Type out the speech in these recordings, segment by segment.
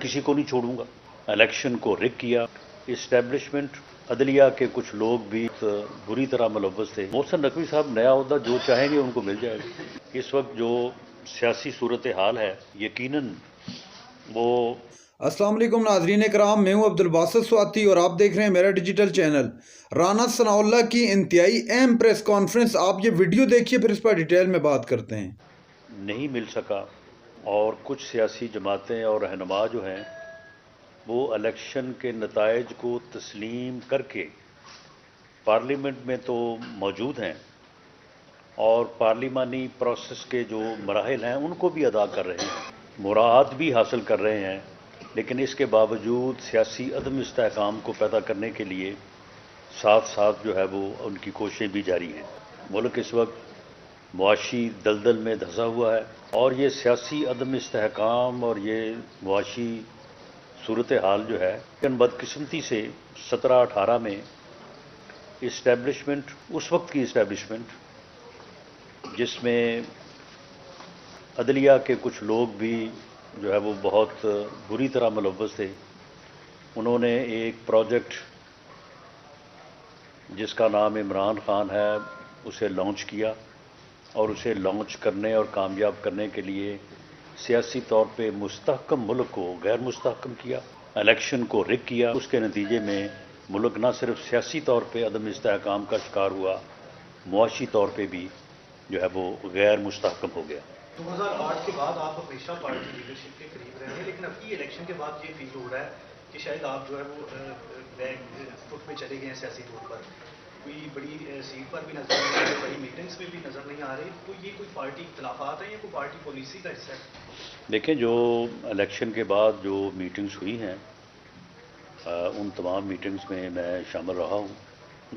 किसी को नहीं छोड़ूंगा। इलेक्शन को रिग किया। इस्टेब्लिशमेंट अदलिया के कुछ लोग भी बुरी तरह मुलव्वस थे। मोहसिन नकवी साहब नया अहदा जो चाहेंगे उनको मिल जाएगा। इस वक्त जो सियासी सूरत हाल है यकीनन वो। अस्सलाम वालेकुम नाज़रीन कराम, मैं हूं अब्दुल बासित स्वाति और आप देख रहे हैं मेरा डिजिटल चैनल। राना सनाउल्लाह की इंतहाई अहम प्रेस कॉन्फ्रेंस, आप ये वीडियो देखिए फिर इस पर डिटेल में बात करते हैं। नहीं मिल सका और कुछ सियासी जमातें और रहनुमा जो हैं वो इलेक्शन के नताइज को तस्लीम करके पार्लियामेंट में तो मौजूद हैं और पार्लिमानी प्रोसेस के जो मराहिल हैं उनको भी अदा कर रहे हैं, मुराद भी हासिल कर रहे हैं। लेकिन इसके बावजूद सियासी अदम इस्तेहकाम को पैदा करने के लिए साथ साथ जो है वो उनकी कोशिशें भी जारी हैं। मुल्क इस वक्त मुआशी दलदल में धंसा हुआ है और ये सियासी अदम इस्तेहकाम और ये मुआशी सूरत हाल जो है, लेकिन बदकिस्मती से 17-18 में इस्टेब्लिशमेंट, उस वक्त की इस्टेब्लिशमेंट जिसमें अदलिया के कुछ लोग भी जो है वो बहुत बुरी तरह मुलव्वस थे, उन्होंने एक प्रोजेक्ट जिसका नाम इमरान खान है उसे लॉन्च किया और उसे लॉन्च करने और कामयाब करने के लिए सियासी तौर पे मुस्तहकम मुल्क को गैर मुस्तहकम किया, इलेक्शन को रिग किया। उसके नतीजे में मुल्क न सिर्फ सियासी तौर पे अदम इस्तेहकाम का शिकार हुआ, मुआशी तौर पे भी जो है वो गैर मुस्तहकम हो गया। 2008 के बाद आप हमेशा पार्टी लीडरशिप के करीब रहे हैं, लेकिन अभी इलेक्शन के बाद ये फील हो रहा है कि शायद आप जो है वो बैक फुट में चले गए हैं सियासी तौर पर। कोई बड़ी सीट पर भी नजर नहीं आ रही, बड़ी मीटिंग्स में भी नजर नहीं आ रही। तो ये कोई पार्टी इख्तलाफात है या कोई पार्टी पॉलिसी का हिस्सा है? देखिए, जो इलेक्शन के बाद जो मीटिंग्स हुई हैं उन तमाम मीटिंग्स में मैं शामिल रहा हूँ।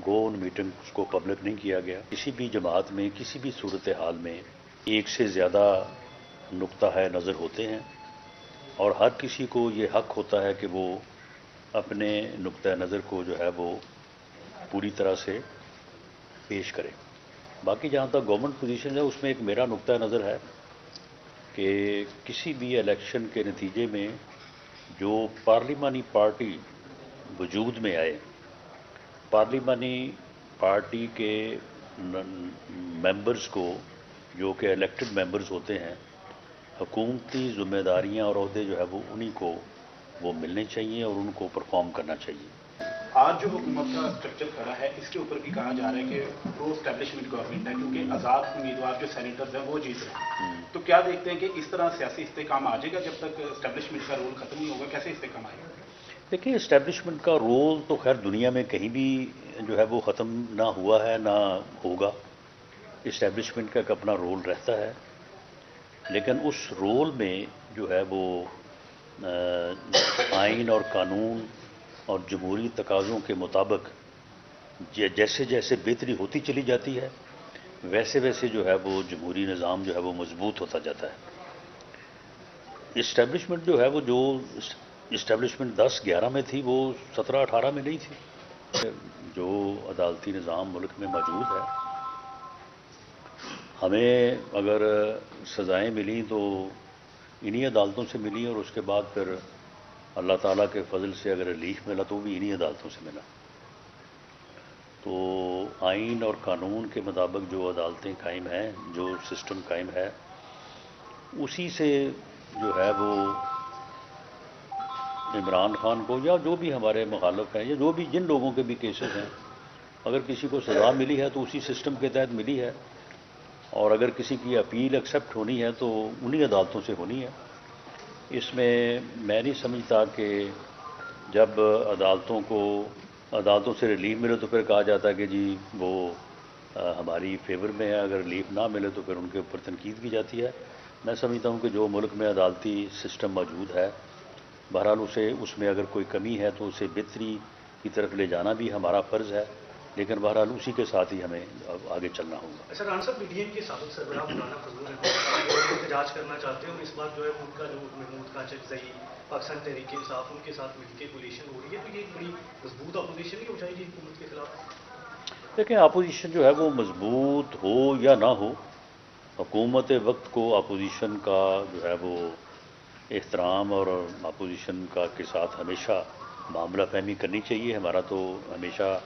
गो उन मीटिंग्स को पब्लिक नहीं किया गया। किसी भी जमात में किसी भी सूरत हाल में एक से ज़्यादा नुक्ता है नज़र होते हैं और हर किसी को ये हक होता है कि वो अपने नुक्ता नज़र को जो है वो पूरी तरह से पेश करे। बाकी जहाँ तक गवर्नमेंट पोजीशन है उसमें एक मेरा नुक्ता नज़र है कि किसी भी इलेक्शन के नतीजे में जो पार्लिमानी पार्टी वजूद में आए, पार्लिमानी पार्टी के मेंबर्स को जो कि इलेक्टेड मेंबर्स होते हैं, हुकूमती ज़िम्मेदारियाँ और अहदे जो है वो उन्हीं को वो मिलने चाहिए और उनको परफॉर्म करना चाहिए। आज जो हुकूमत का स्ट्रक्चर खड़ा है इसके ऊपर भी कहा जा रहा है कि प्रो एस्टेब्लिशमेंट गवर्नमेंट है, क्योंकि आज़ाद उम्मीदवार जो सेनेटर्स हैं वो जीत रहे हैं। तो क्या देखते हैं कि इस तरह सियासी इस्तेहकाम आ जाएगा जब तक एस्टेब्लिशमेंट का रोल खत्म नहीं होगा? कैसे इस्तेहकाम आएगा? देखिए, इस्टेब्लिशमेंट का रोल तो खैर दुनिया में कहीं भी जो है वो ख़त्म ना हुआ है ना होगा। इस्टेब्लिशमेंट का एक अपना रोल रहता है, लेकिन उस रोल में जो है वो आइन और कानून और जमहूरी तकाज़ों के मुताबिक जैसे जैसे बेहतरी होती चली जाती है वैसे वैसे जो है वो जमहूरी निज़ाम जो है वो मजबूत होता जाता है। इस्टेब्लिशमेंट जो है वो जो इस्टेब्लिशमेंट 10-11 में थी वो 17-18 में नहीं थी। जो अदालती निज़ाम मुल्क में मौजूद है, हमें अगर सज़ाएँ मिली तो इन्हीं अदालतों से मिली और उसके बाद फिर अल्लाह ताला के फजल से अगर रिलीफ मिला तो भी इन्हीं अदालतों से मिला। तो आइन और कानून के मुताबिक जो अदालतें कायम हैं, जो सिस्टम कायम है, उसी से जो है वो इमरान खान को या जो भी हमारे मुखालिफ हैं या जो भी जिन लोगों के भी केसेस हैं, अगर किसी को सज़ा मिली है तो उसी सिस्टम के तहत मिली है और अगर किसी की अपील एक्सेप्ट होनी है तो उन्हीं अदालतों से होनी है। इसमें मैं नहीं समझता कि जब अदालतों से रिलीफ मिले तो फिर कहा जाता है कि जी वो हमारी फेवर में है, अगर रिलीफ ना मिले तो फिर उनके ऊपर तनकीद की जाती है। मैं समझता हूँ कि जो मुल्क में अदालती सिस्टम मौजूद है, बहरहाल उसमें अगर कोई कमी है तो उसे बेहतरी की तरफ ले जाना भी हमारा फ़र्ज़ है, लेकिन बहरहाल उसी के साथ ही हमें आगे चलना होगा। अच्छा, राना साहब, पीडीएम के साबिक सरबराह मौलाना फजल रहमान एहतजाज करना चाहते हैं और इस बार जो है उनका जो महमूद काचकज़ई पाकिस्तान तहरीक इंसाफ उनके साथ मिलकर कोलिशन हो रही है, तो ये एक बड़ी मजबूत अपोजिशन नहीं हो जाएगी हुकूमत के खिलाफ? देखिए, अपोजिशन जो है वो मजबूत हो या ना हो, हुकूमत वक्त को अपोजिशन का जो है वो احترام اور اپوزیشن کے ساتھ ہمیشہ معاملہ فہمی کرنی چاہیے. ہمارا تو ہمیشہ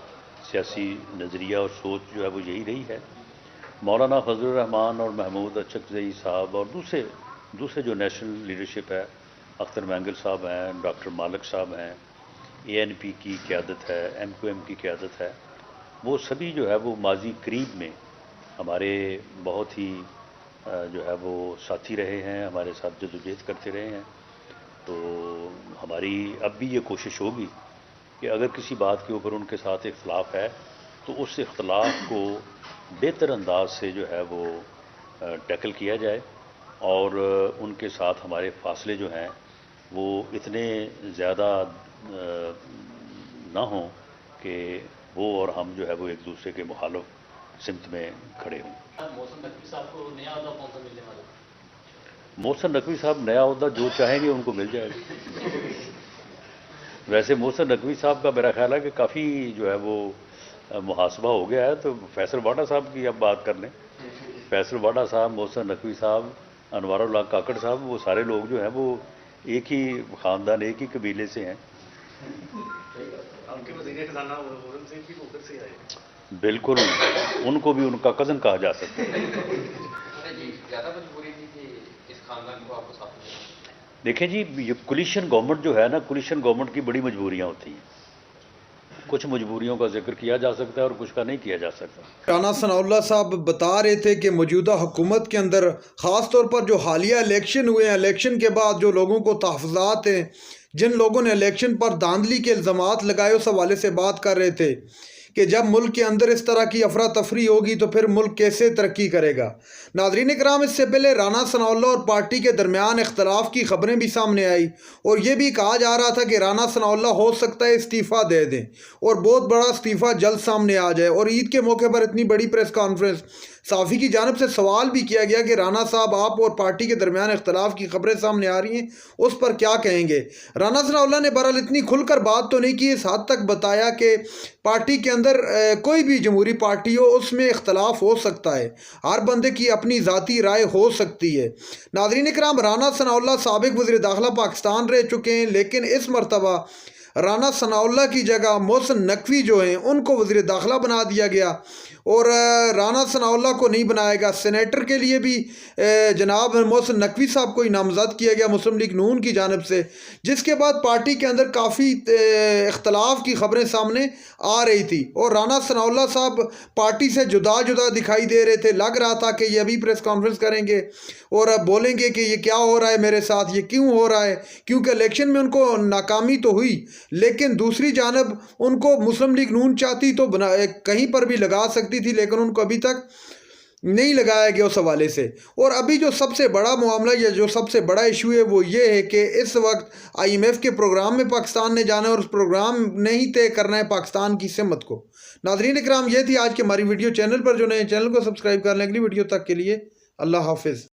سیاسی نظریہ اور سوچ جو ہے وہ یہی رہی ہے. مولانا فضل الرحمان اور محمود اچکزئی صاحب اور دوسرے جو نیشنل لیڈرشپ ہے، اختر مینگل صاحب ہیں، ڈاکٹر مالک صاحب ہیں، ANP کی قیادت ہے، MQM کی قیادت ہے، وہ سبھی جو ہے وہ ماضی قریب میں ہمارے بہت ہی جو ہے وہ ساتھی رہے ہیں، ہمارے ساتھ جدوجہد کرتے رہے ہیں. تو ہماری اب بھی یہ کوشش ہوگی کہ اگر کسی بات کے اوپر ان کے ساتھ اختلاف ہے تو اس اختلاف کو بہتر انداز سے جو ہے وہ ٹیکل کیا جائے، اور ان کے ساتھ ہمارے فاصلے جو ہیں وہ اتنے زیادہ نہ ہوں کہ وہ اور ہم جو ہے وہ ایک دوسرے کے مخالف سمت میں کھڑے ہوں. محسن نقوی صاحب کو نیا عہدہ کون سا ملنے والا؟ محسن نقوی صاحب نیا عہدہ جو چاہیں گے ان کو مل جائے گا. ویسے محسن نقوی صاحب کا میرا خیال ہے کہ کافی جو ہے وہ محاسبہ ہو گیا ہے، تو فیصل واڈا صاحب کی اب بات کر لیں. فیصل واڈا صاحب، محسن نقوی صاحب، انوار اللہ کاکڑ صاحب، وہ سارے لوگ جو ہیں وہ ایک ہی خاندان، ایک ہی قبیلے سے ہیں. آپ کے وزیر خزانہ اورنگزیب بھی ادھر سے آئے. بالکل، ان کو بھی ان کا کزن کہا جا سکتا ہے. زیادہ مجبوری تھی کہ اس خاندان کو آپ کو ساتھ لیا؟ دیکھیں جی، یہ کولیشن گورنمنٹ جو ہے نا، کولیشن گورنمنٹ کی بڑی مجبوریاں ہوتی ہیں. کچھ مجبوریوں کا ذکر کیا جا سکتا ہے اور کچھ کا نہیں کیا جا سکتا. رانا ثناء اللہ صاحب بتا رہے تھے کہ موجودہ حکومت کے اندر خاص طور پر جو حالیہ الیکشن ہوئے ہیں، الیکشن کے بعد جو لوگوں کو تحفظات ہیں، جن لوگوں نے الیکشن پر دھاندلی کے الزامات لگائے، اس حوالے سے بات کر رہے تھے کہ جب ملک کے اندر اس طرح کی افراتفری ہوگی تو پھر ملک کیسے ترقی کرے گا. ناظرین کرام، اس سے پہلے رانا ثناء اللہ اور پارٹی کے درمیان اختلاف کی خبریں بھی سامنے آئی، اور یہ بھی کہا جا رہا تھا کہ رانا ثناء اللہ ہو سکتا ہے استعفیٰ دے دیں اور بہت بڑا استعفیٰ جلد سامنے آ جائے. اور عید کے موقع پر اتنی بڑی پریس کانفرنس، صحافی کی جانب سے سوال بھی کیا گیا کہ رانا صاحب، آپ اور پارٹی کے درمیان اختلاف کی خبریں سامنے آ رہی ہیں، اس پر کیا کہیں گے؟ رانا ثناء اللہ نے بہرحال اتنی کھل کر بات تو نہیں کی، اس حد تک بتایا کہ پارٹی کے اندر کوئی بھی جمہوری پارٹی ہو، اس میں اختلاف ہو سکتا ہے، ہر بندے کی اپنی ذاتی رائے ہو سکتی ہے. ناظرین کرام، رانا ثناء اللہ سابق وزیر داخلہ پاکستان رہ چکے ہیں، لیکن اس مرتبہ رانا ثناء اللہ کی جگہ محسن نقوی جو ہیں ان کو وزیر داخلہ بنا دیا گیا، اور رانا ثناء اللہ کو نہیں بنائے گا. سینیٹر کے لیے بھی جناب محسن نقوی صاحب کو ہی نامزد کیا گیا مسلم لیگ نون کی جانب سے، جس کے بعد پارٹی کے اندر کافی اختلاف کی خبریں سامنے آ رہی تھی، اور رانا ثناء اللہ صاحب پارٹی سے جدا دکھائی دے رہے تھے. لگ رہا تھا کہ یہ ابھی پریس کانفرنس کریں گے اور بولیں گے کہ یہ کیا ہو رہا ہے میرے ساتھ، یہ کیوں ہو رہا ہے، کیونکہ الیکشن میں ان کو ناکامی تو ہوئی، لیکن دوسری جانب ان کو مسلم لیگ نون چاہتی تو کہیں پر بھی لگا سکتی تھی، لیکن ان کو ابھی تک نہیں لگایا گیا اس حوالے سے. اور ابھی جو سب سے بڑا معاملہ یا جو سب سے بڑا ایشو ہے وہ یہ ہے کہ اس وقت IMF کے پروگرام میں پاکستان نے جانا ہے، اور اس پروگرام نے ہی طے کرنا ہے پاکستان کی سمت کو. ناظرین اکرام، یہ تھی آج کی ہماری ویڈیو. چینل پر جو نئے چینل کو سبسکرائب کر لیں. اگلی ویڈیو تک کے لیے اللہ حافظ.